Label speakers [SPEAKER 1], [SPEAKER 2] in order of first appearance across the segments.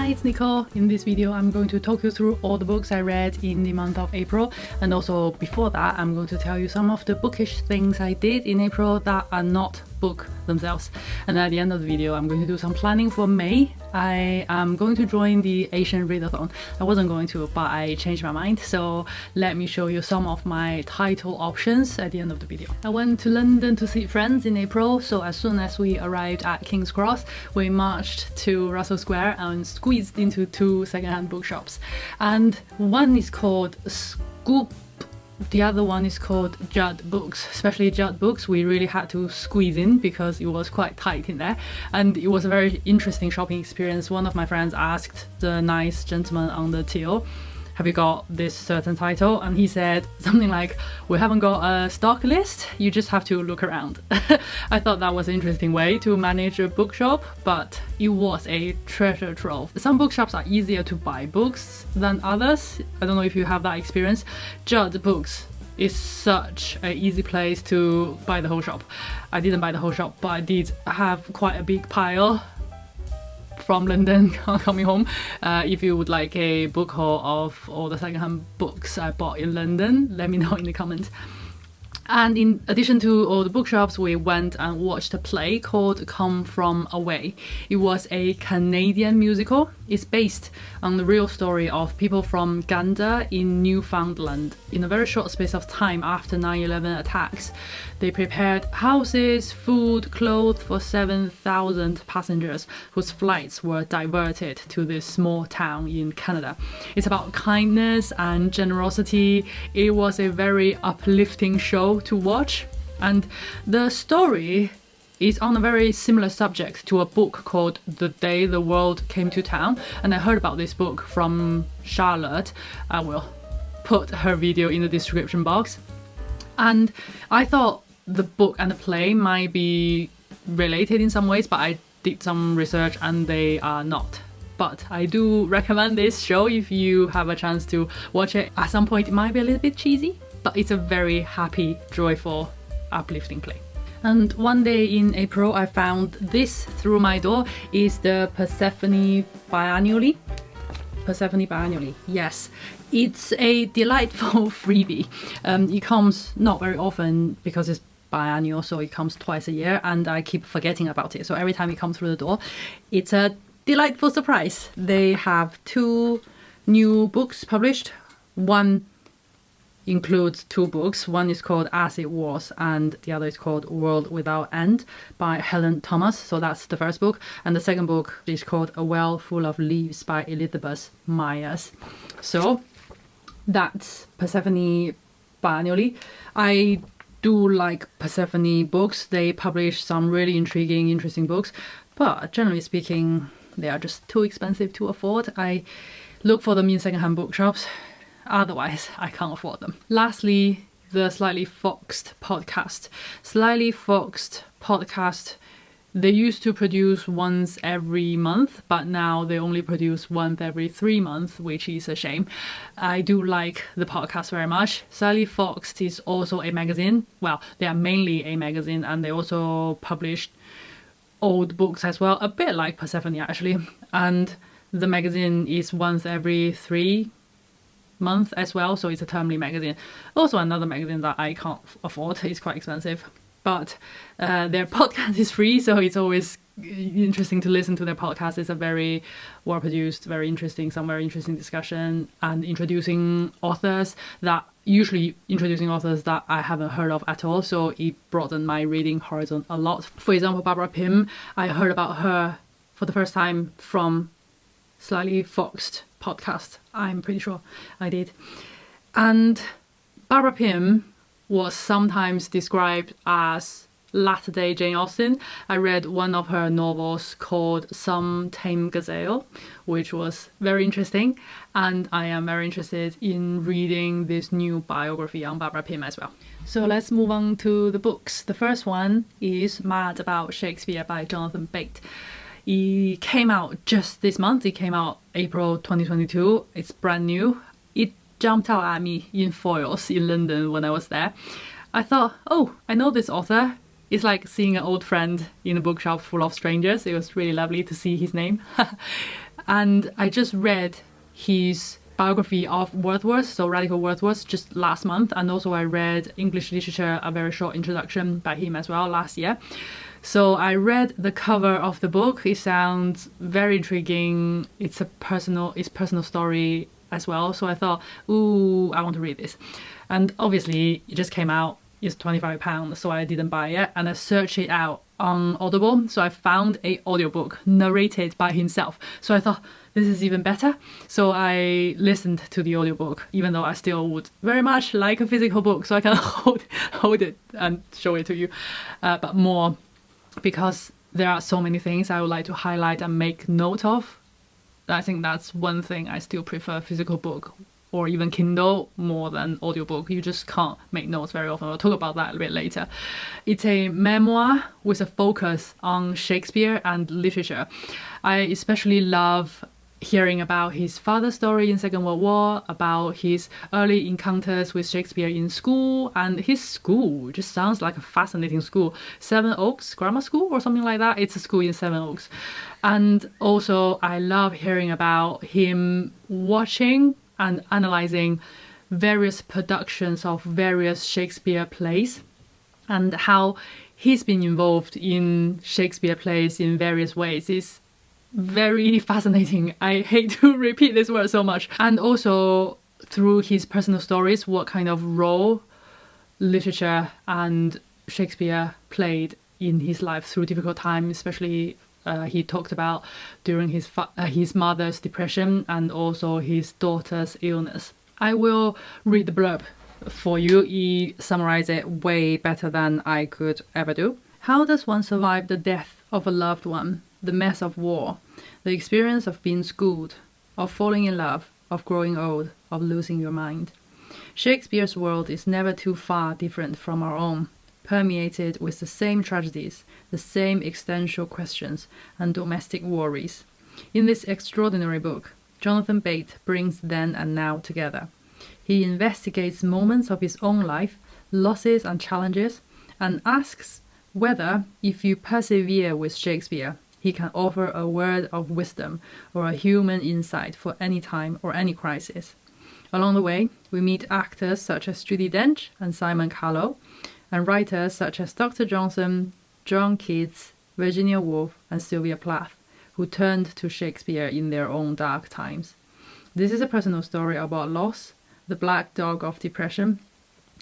[SPEAKER 1] Hi, it's Nicole. In this video, I'm going to talk you through all the books I read in the month of April, and also before that, I'm going to tell you some of the bookish things I did in April that are not book themselves. And at the end of the video, I'm going to do some planning for May. I am going to join the Asian Readathon. I wasn't going to, but I changed my mind, so let me show you some of my title options at the end of the video. I went to London to see friends in April, so as soon as we arrived at King's Cross, we marched to Russell Square and squeezed into two secondhand bookshops. And one is called Scoop, the other one is called Judd Books. Especially Judd Books, we really had to squeeze in because it was quite tight in there, and it was a very interesting shopping experience. One of my friends asked the nice gentleman on the till, have you got this certain title? And he said something like, we haven't got a stock list, you just have to look around. I thought that was an interesting way to manage a bookshop, but it was a treasure trove. Some bookshops are easier to buy books than others. I don't know if you have that experience. Judd Books is such an easy place to buy the whole shop. I didn't buy the whole shop, but I did have quite a big pile from London coming home. If you would like a book haul of all the secondhand books I bought in London, let me know in the comments. And in addition to all the bookshops, we went and watched a play called Come From Away. It was a Canadian musical. It's based on the real story of people from Gander in Newfoundland. In a very short space of time after 9/11 attacks, they prepared houses, food, clothes for 7,000 passengers whose flights were diverted to this small town in Canada. It's about kindness and generosity. It was a very uplifting show to watch, and the story is on a very similar subject to a book called The Day the World Came to Town, and I heard about this book from Charlotte. I will put her video in the description box. And I thought the book and the play might be related in some ways, but I did some research and they are not. But I do recommend this show if you have a chance to watch it. At some point it might be a little bit cheesy, but it's a very happy, joyful, uplifting play. And one day in April I found this through my door. Is the Persephone Biannually. Persephone Biannually, yes. It's a delightful freebie. It comes not very often because it's biannual, so it comes twice a year, and I keep forgetting about it. So every time it comes through the door, it's a delightful surprise. They have two new books published. One includes two books. One is called As It Was, and the other is called World Without End by Helen Thomas. So that's the first book. And the second book is called A Well Full of Leaves by Elizabeth Myers. So that's Persephone Biannually. I do like Persephone books. They publish some really intriguing, interesting books, but generally speaking, they are just too expensive to afford. I look for them in secondhand bookshops. Otherwise, I can't afford them. Lastly, the Slightly Foxed podcast. Slightly Foxed podcast, they used to produce once every month, but now they only produce once every 3 months, which is a shame. I do like the podcast very much. Slightly Foxed is also a magazine. Well, they are mainly a magazine, and they also publish old books as well, a bit like Persephone actually. And the magazine is once every 3 months as well, so it's a termly magazine. Also another magazine that I can't afford, it's quite expensive. But their podcast is free, so it's always interesting to listen to their podcast. It's a very well produced, very interesting, some very interesting discussion, and introducing authors that I haven't heard of at all, so it broadened my reading horizon a lot. For example, Barbara Pym, I heard about her for the first time from Slightly Foxed podcast. I'm pretty sure I did. And Barbara Pym was sometimes described as latter-day Jane Austen. I read one of her novels called Some Tame Gazelle, which was very interesting, and I am very interested in reading this new biography on Barbara Pym as well. So let's move on to the books. The first one is Mad About Shakespeare by Jonathan Bate. It came out just this month. It came out April 2022. It's brand new. It jumped out at me in foils in London when I was there. I thought, oh, I know this author. It's like seeing an old friend in a bookshop full of strangers. It was really lovely to see his name. And I just read his biography of Wordsworth, so Radical Wordsworth, just last month. And also I read English Literature, a very short introduction by him as well last year. So I read the cover of the book. It sounds very intriguing. It's personal story as well. So I thought, ooh, I want to read this. And obviously it just came out. It's £25, so I didn't buy it. And I searched it out on Audible. So I found an audiobook narrated by himself. So I thought, this is even better. So I listened to the audiobook, even though I still would very much like a physical book, so I can hold it and show it to you. But more because there are so many things I would like to highlight and make note of. I think that's one thing I still prefer physical book or even Kindle more than audiobook. You just can't make notes very often. I'll talk about that a bit later. It's a memoir with a focus on Shakespeare and literature. I especially love hearing about his father's story in Second World War, about his early encounters with Shakespeare in school, and his school just sounds like a fascinating school. Seven Oaks Grammar School or something like that. It's a school in Seven Oaks. And also I love hearing about him watching and analysing various productions of various Shakespeare plays and how he's been involved in Shakespeare plays in various ways. It's very fascinating. I hate to repeat this word so much. And also through his personal stories, what kind of role literature and Shakespeare played in his life through difficult times, especially he talked about during his mother's depression and also his daughter's illness. I will read the blurb for you. He summarized it way better than I could ever do. How does one survive the death of a loved one, the mess of war, the experience of being schooled, of falling in love, of growing old, of losing your mind? Shakespeare's world is never too far different from our own, permeated with the same tragedies, the same existential questions and domestic worries. In this extraordinary book, Jonathan Bate brings then and now together. He investigates moments of his own life, losses and challenges, and asks whether, if you persevere with Shakespeare, he can offer a word of wisdom or a human insight for any time or any crisis. Along the way, we meet actors such as Judi Dench and Simon Callow, and writers such as Dr. Johnson, John Keats, Virginia Woolf, and Sylvia Plath, who turned to Shakespeare in their own dark times. This is a personal story about loss, the black dog of depression,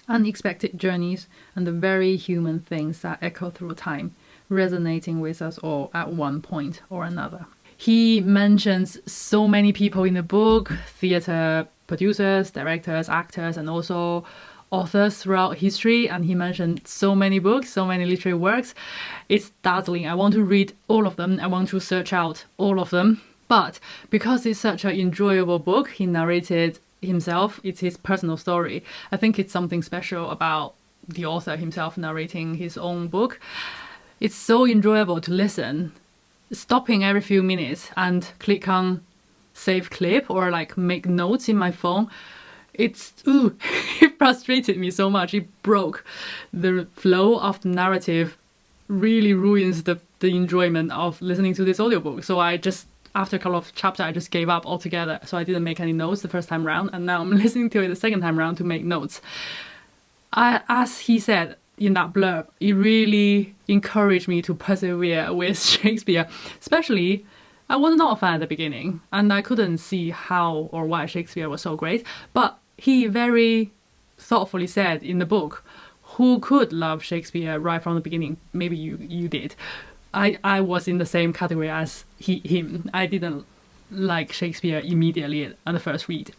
[SPEAKER 1] unexpected journeys, and the very human things that echo through time, resonating with us all at one point or another. He mentions so many people in the book, theatre producers, directors, actors, and also authors throughout history, and he mentioned so many books, so many literary works. It's dazzling. I want to read all of them. I want to search out all of them. But because it's such an enjoyable book, he narrated himself, it's his personal story. I think it's something special about the author himself narrating his own book. It's so enjoyable to listen, stopping every few minutes and click on save clip or like make notes in my phone. It frustrated me so much. It broke the flow of the narrative, really ruins the enjoyment of listening to this audiobook. So I just, after a couple of chapters, I just gave up altogether. So I didn't make any notes the first time round, and now I'm listening to it the second time round to make notes. As he said in that blurb, it really encouraged me to persevere with Shakespeare. Especially, I was not a fan at the beginning, and I couldn't see how or why Shakespeare was so great. But he very thoughtfully said in the book, who could love Shakespeare right from the beginning? Maybe you did. I was in the same category as him. I didn't like Shakespeare immediately on the first read.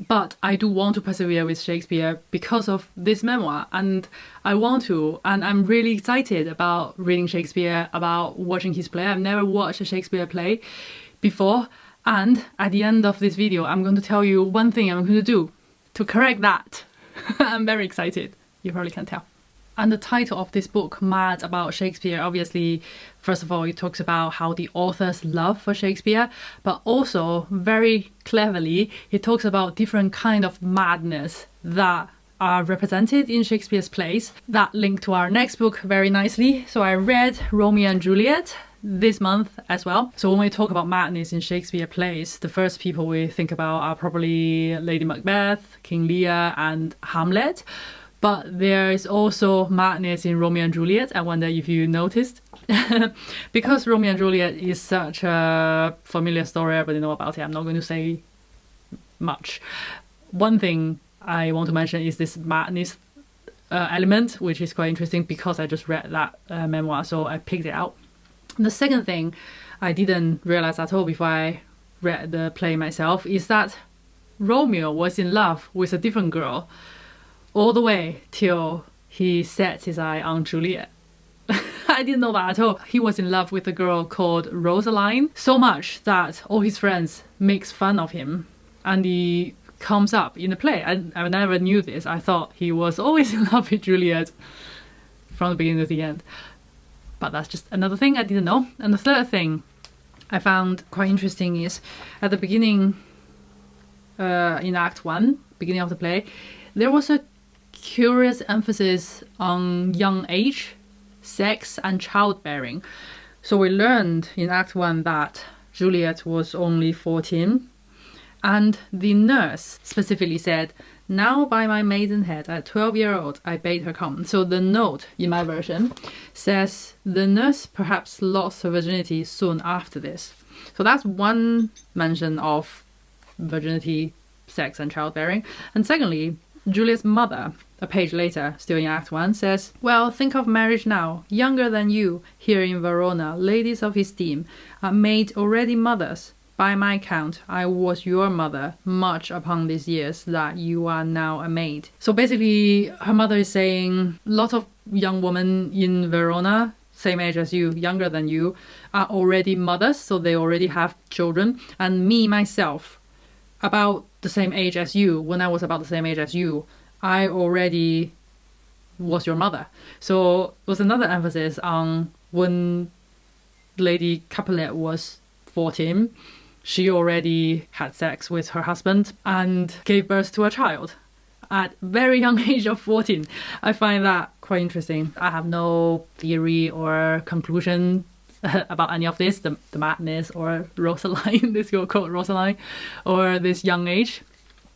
[SPEAKER 1] But I do want to persevere with Shakespeare because of this memoir, and I want to, and I'm really excited about reading Shakespeare, about watching his play. I've never watched a Shakespeare play before, and at the end of this video, I'm going to tell you one thing I'm going to do to correct that. I'm very excited. You probably can tell. And the title of this book, Mad About Shakespeare, obviously, first of all, it talks about how the author's love for Shakespeare, but also very cleverly, it talks about different kind of madness that are represented in Shakespeare's plays that link to our next book very nicely. So I read Romeo and Juliet this month as well. So when we talk about madness in Shakespeare plays, the first people we think about are probably Lady Macbeth, King Lear and Hamlet. But there is also madness in Romeo and Juliet. I wonder if you noticed. Because Romeo and Juliet is such a familiar story, everybody know about it, I'm not going to say much. One thing I want to mention is this madness element, which is quite interesting because I just read that memoir, so I picked it out. The second thing I didn't realize at all before I read the play myself is that Romeo was in love with a different girl all the way till he set his eye on Juliet. I didn't know that at all. He was in love with a girl called Rosaline, so much that all his friends makes fun of him, and he comes up in the play. I never knew this. I thought he was always in love with Juliet from the beginning to the end. But that's just another thing I didn't know. And the third thing I found quite interesting is at the beginning, in Act 1, beginning of the play, there was a curious emphasis on young age, sex and childbearing. So we learned in Act 1 that Juliet was only 14, and the nurse specifically said, "Now by my maidenhead, at 12-year-old, I bade her come." So the note in my version says the nurse perhaps lost her virginity soon after this. So that's one mention of virginity, sex and childbearing. And secondly, Juliet's mother, a page later, still in Act 1, says, "Well, think of marriage now. Younger than you, here in Verona, ladies of esteem, are made already mothers. By my count, I was your mother much upon these years that you are now a maid." So basically, her mother is saying, a lot of young women in Verona, same age as you, younger than you, are already mothers, so they already have children. And me, myself, about the same age as you, when I was about the same age as you, I already was your mother. So it was another emphasis on when Lady Capulet was 14, she already had sex with her husband and gave birth to a child at very young age of 14. I find that quite interesting. I have no theory or conclusion about any of this, the madness or Rosaline, this girl called Rosaline, or this young age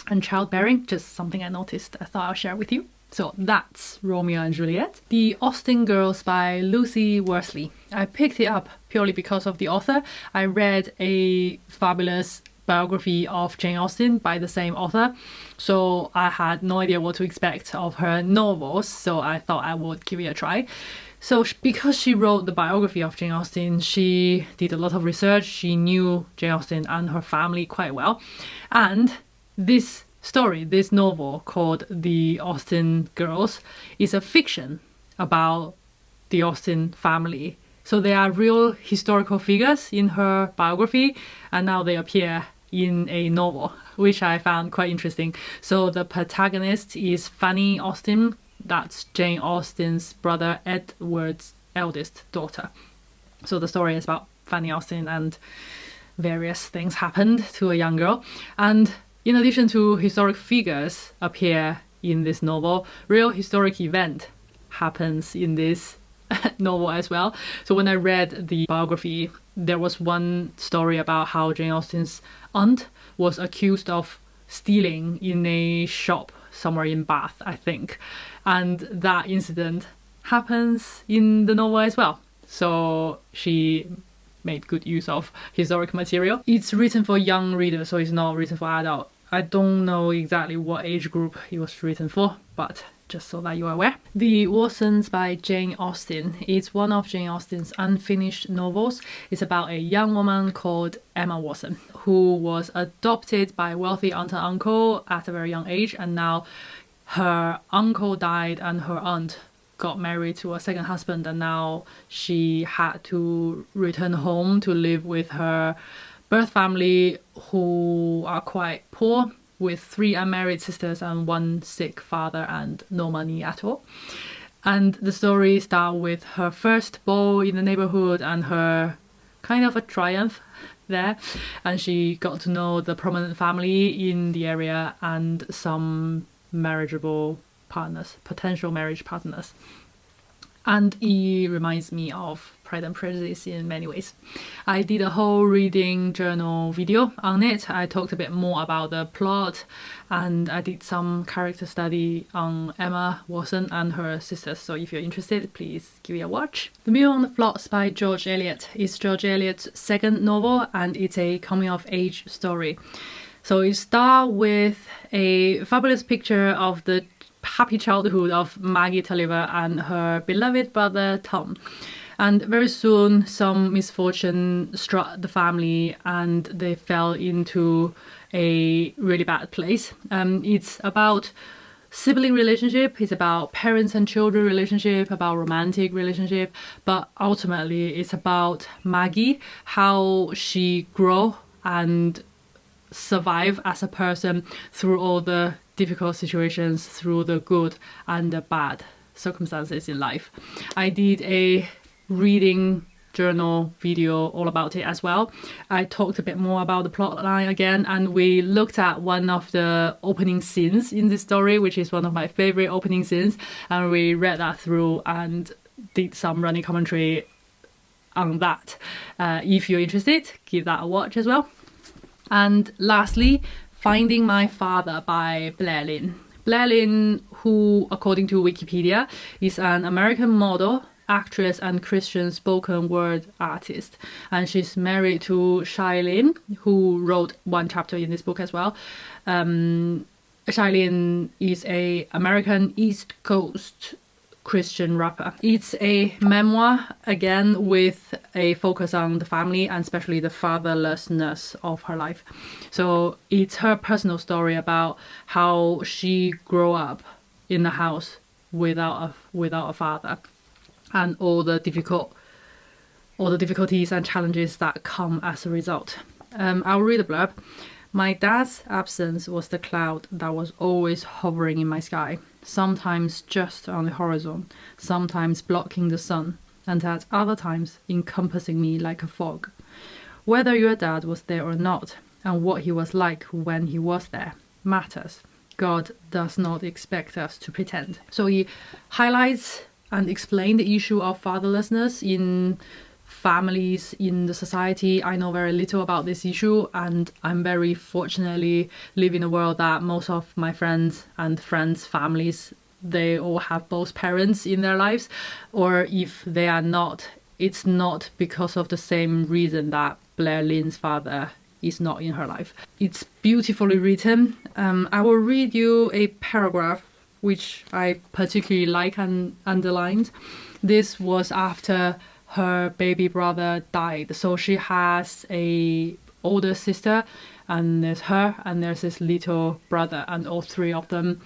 [SPEAKER 1] and childbearing, just something I noticed I thought I'll share with you. So that's Romeo and Juliet. The Austen Girls by Lucy Worsley. I picked it up purely because of the author. I read a fabulous biography of Jane Austen by the same author, so I had no idea what to expect of her novels, so I thought I would give it a try. So because she wrote the biography of Jane Austen, she did a lot of research, she knew Jane Austen and her family quite well, and this story, this novel called The Austen Girls, is a fiction about the Austen family. So there are real historical figures in her biography, and now they appear in a novel, which I found quite interesting. So the protagonist is Fanny Austen, that's Jane Austen's brother Edward's eldest daughter. So the story is about Fanny Austen and various things happened to a young girl. And in addition to historic figures appear in this novel, real historic event happens in this novel as well. So when I read the biography, there was one story about how Jane Austen's aunt was accused of stealing in a shop somewhere in Bath, I think. And that incident happens in the novel as well. So she made good use of historic material. It's written for young readers, so it's not written for adult. I don't know exactly what age group it was written for, but just so that you are aware. The Watsons by Jane Austen is one of Jane Austen's unfinished novels. It's about a young woman called Emma Watson, who was adopted by a wealthy aunt and uncle at a very young age, and now her uncle died and her aunt got married to a second husband, and now she had to return home to live with her birth family, who are quite poor, with 3 unmarried sisters and 1 sick father and no money at all. And the story starts with her first ball in the neighborhood and her kind of a triumph there, and she got to know the prominent family in the area and some marriageable partners, potential marriage partners. And it reminds me of Pride and Prejudice in many ways. I did a whole reading journal video on it. I talked a bit more about the plot, and I did some character study on Emma Watson and her sisters. So if you're interested, please give it a watch. The Mule on the Floss by George Eliot is George Eliot's second novel, and it's a coming-of-age story. So it starts with a fabulous picture of the happy childhood of Maggie Tulliver and her beloved brother Tom. And very soon some misfortune struck the family and they fell into a really bad place. It's about sibling relationship, it's about parents and children relationship, about romantic relationship, but ultimately it's about Maggie, how she grow and survive as a person through all the difficult situations, through the good and the bad circumstances in life. I did a reading journal video all about it as well. I talked a bit more about the plot line again, and we looked at one of the opening scenes in this story, which is one of my favorite opening scenes, and we read that through and did some running commentary on that. If you're interested, give that a watch as well. And lastly, Finding My Father by Blair Lynn. Blair Lynn, who, according to Wikipedia, is an American model, actress and Christian spoken word artist. And she's married to Shailene, who wrote one chapter in this book as well. Shailene is an American East Coast Christian rapper. It's a memoir, again, with a focus on the family and especially the fatherlessness of her life. So it's her personal story about how she grew up in the house without a father, and all the difficulties and challenges that come as a result. I'll read the blurb. My dad's absence was the cloud that was always hovering in my sky, sometimes just on the horizon, sometimes blocking the sun, and at other times encompassing me like a fog. Whether your dad was there or not, and what he was like when he was there, matters. God does not expect us to pretend. So he highlights and explains the issue of fatherlessness in families in the society. I know very little about this issue, and I'm very fortunately live in a world that most of my friends and friends' families, they all have both parents in their lives, or if they are not, it's not because of the same reason that Blair Lynn's father is not in her life. It's beautifully written. I will read you a paragraph which I particularly like and underlined. This was after her baby brother died. So she has a older sister, and there's her, and there's this little brother, and all three of them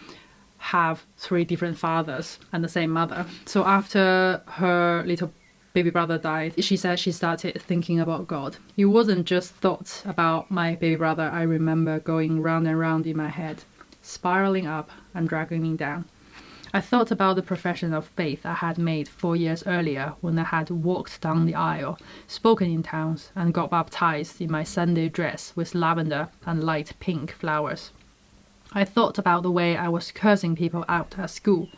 [SPEAKER 1] have three different fathers and the same mother. So after her little baby brother died, she said she started thinking about God. It wasn't just thoughts about my baby brother I remember going round and round in my head, spiraling up and dragging me down. I thought about the profession of faith I had made 4 years earlier when I had walked down the aisle, spoken in tongues, and got baptized in my Sunday dress with lavender and light pink flowers. I thought about the way I was cursing people out at school.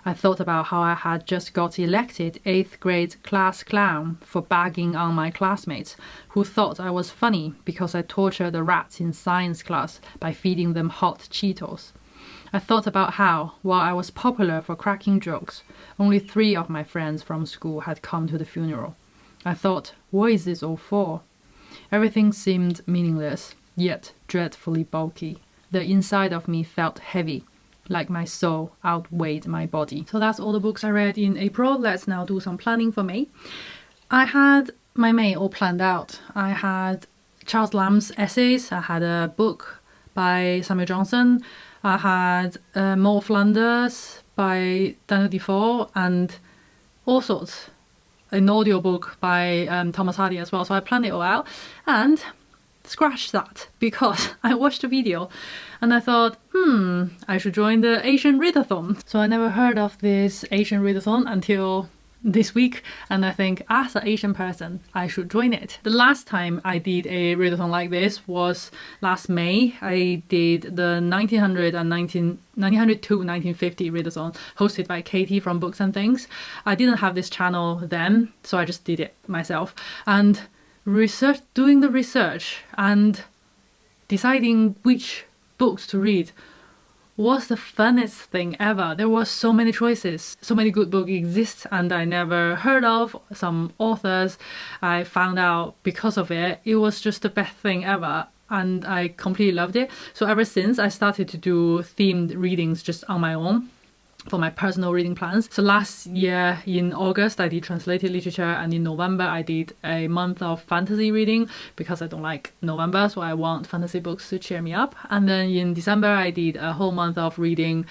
[SPEAKER 1] I thought about how I had just got elected 8th grade class clown for bagging on my classmates, who thought I was funny because I tortured the rats in science class by feeding them hot Cheetos. I thought about how, while I was popular for cracking jokes, only 3 of my friends from school had come to the funeral. I thought, what is this all for? Everything seemed meaningless, yet dreadfully bulky. The inside of me felt heavy, like my soul outweighed my body. So that's all the books I read in April. Let's now do some planning for May. I had my May all planned out. I had Charles Lamb's essays. I had a book by Samuel Johnson. I had Maud Flanders by Daniel Defoe, and all sorts. An audiobook by Thomas Hardy as well. So I planned it all out, and scratch that, because I watched a video and I thought, I should join the Asian Readathon. So I never heard of this Asian Readathon until this week, and I think as an Asian person I should join it. The last time I did a readathon like this was last May. I did the 1900 to 1950 readathon hosted by Katie from Books and Things. I didn't have this channel then, so I just did it myself, and doing the research and deciding which books to read was the funnest thing ever. There were so many choices, so many good books exist and I never heard of. Some authors I found out because of it. It was just the best thing ever and I completely loved it. So ever since, I started to do themed readings just on my own for my personal reading plans. So last year in August I did translated literature, and in November I did a month of fantasy reading because I don't like November, so I want fantasy books to cheer me up. And then in December I did a whole month of reading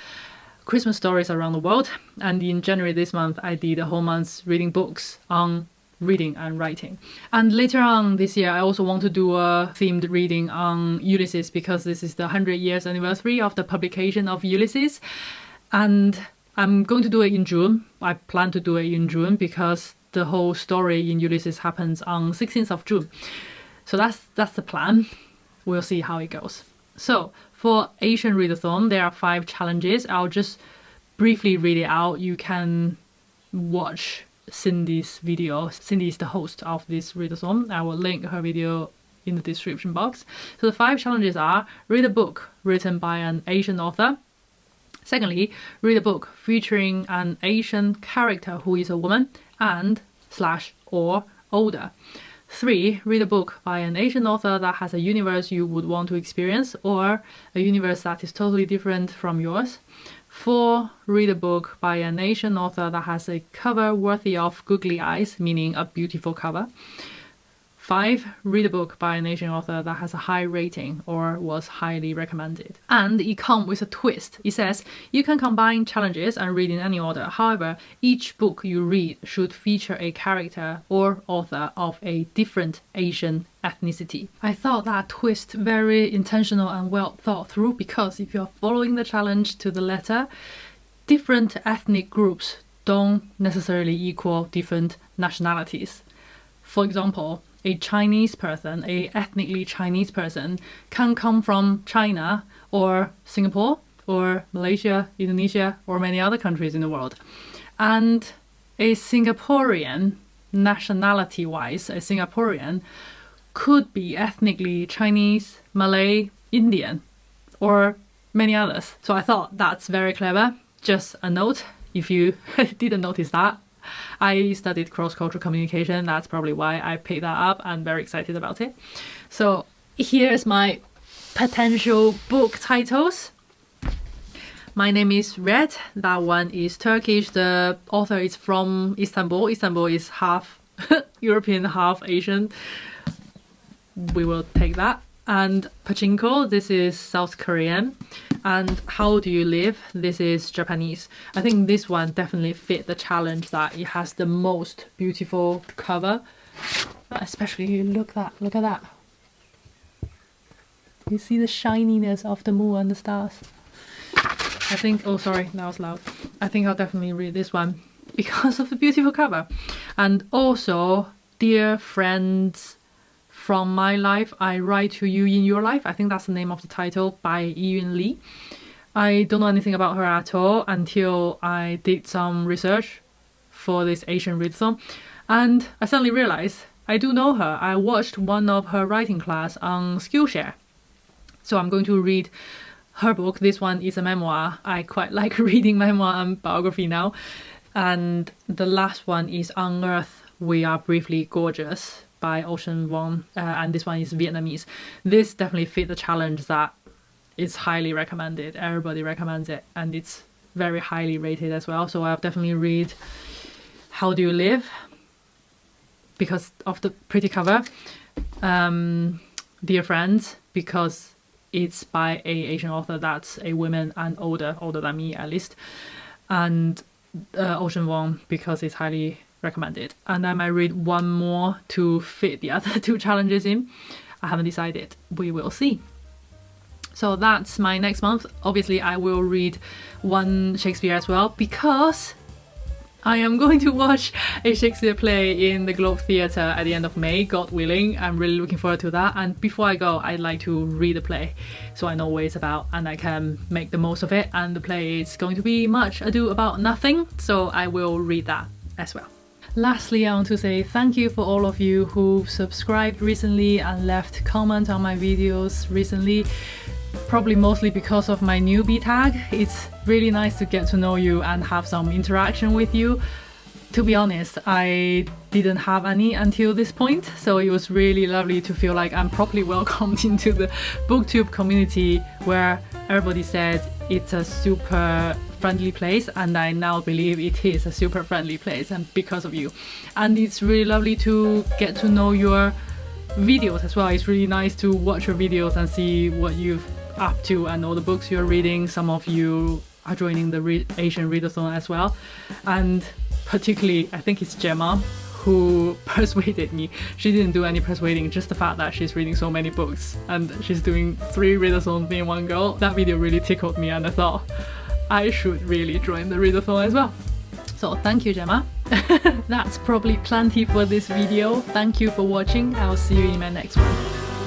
[SPEAKER 1] Christmas stories around the world, and in January this month I did a whole month reading books on reading and writing. And later on this year I also want to do a themed reading on Ulysses because this is the 100 years anniversary of the publication of Ulysses. And I'm going to do it in June. I plan to do it in June because the whole story in Ulysses happens on 16th of June. So that's the plan. We'll see how it goes. So for Asian Readathon, there are 5 challenges. I'll just briefly read it out. You can watch Cindy's video. Cindy is the host of this readathon. I will link her video in the description box. So the 5 challenges are: read a book written by an Asian author. Secondly, read a book featuring an Asian character who is a woman and/or older. 3, read a book by an Asian author that has a universe you would want to experience or a universe that is totally different from yours. 4, read a book by an Asian author that has a cover worthy of googly eyes, meaning a beautiful cover. 5, read a book by an Asian author that has a high rating or was highly recommended. And it comes with a twist. It says you can combine challenges and read in any order. However, each book you read should feature a character or author of a different Asian ethnicity. I thought that twist very intentional and well thought through, because if you're following the challenge to the letter, different ethnic groups don't necessarily equal different nationalities. For example, a Chinese person, a ethnically Chinese person, can come from China or Singapore or Malaysia, Indonesia, or many other countries in the world. And a Singaporean, nationality-wise, a Singaporean could be ethnically Chinese, Malay, Indian, or many others. So I thought that's very clever. Just a note, if you didn't notice that. I studied cross-cultural communication, that's probably why I picked that up. I'm very excited about it. So here's my potential book titles. My Name is Red, that one is Turkish. The author is from Istanbul. Istanbul is half European, half Asian. We will take that. And Pachinko, this is South Korean. And How Do You Live, this is Japanese. I think this one definitely fit the challenge that it has the most beautiful cover. Especially look at that. You see the shininess of the moon and the stars. I think, oh sorry, that was loud. I think I'll definitely read this one because of the beautiful cover. And also, Dear Friends from My Life, I Write to You in Your Life. I think that's the name of the title, by Yiyun Li. I don't know anything about her at all until I did some research for this Asian Readathon. And I suddenly realized I do know her. I watched one of her writing class on Skillshare. So I'm going to read her book. This one is a memoir. I quite like reading memoir and biography now. And the last one is On Earth We Are Briefly Gorgeous by Austen Girls, and this one is Vietnamese. This definitely fit the challenge that it's highly recommended. Everybody recommends it, and it's very highly rated as well. So I'll definitely read How Do You Live because of the pretty cover. Dear Friends, because it's by a Asian author that's a woman and older than me at least. And Austen Girls, because it's highly recommended. And I might read one more to fit the other 2 challenges in. I haven't decided. We will see. So that's my next month. Obviously I will read one Shakespeare as well, because I am going to watch a Shakespeare play in the Globe Theatre at the end of May, God willing. I'm really looking forward to that. And before I go, I'd like to read the play so I know what it's about and I can make the most of it. And the play is going to be Much Ado About Nothing, so I will read that as well. Lastly, I want to say thank you for all of you who've subscribed recently and left comments on my videos recently. Probably mostly because of my newbie tag. It's really nice to get to know you and have some interaction with you. To be honest, I didn't have any until this point, so it was really lovely to feel like I'm properly welcomed into the BookTube community where everybody said it's a super friendly place, and I now believe it is a super friendly place, and because of you. And it's really lovely to get to know your videos as well. It's really nice to watch your videos and see what you've up to and all the books you're reading. Some of you are joining the Asian Readathon as well, and particularly I think it's Gemma who persuaded me. She didn't do any persuading, just the fact that she's reading so many books and she's doing 3 readathons in one go. That video really tickled me and I thought I should really join the readathon as well. So thank you, Gemma. That's probably plenty for this video. Thank you for watching. I'll see you in my next one.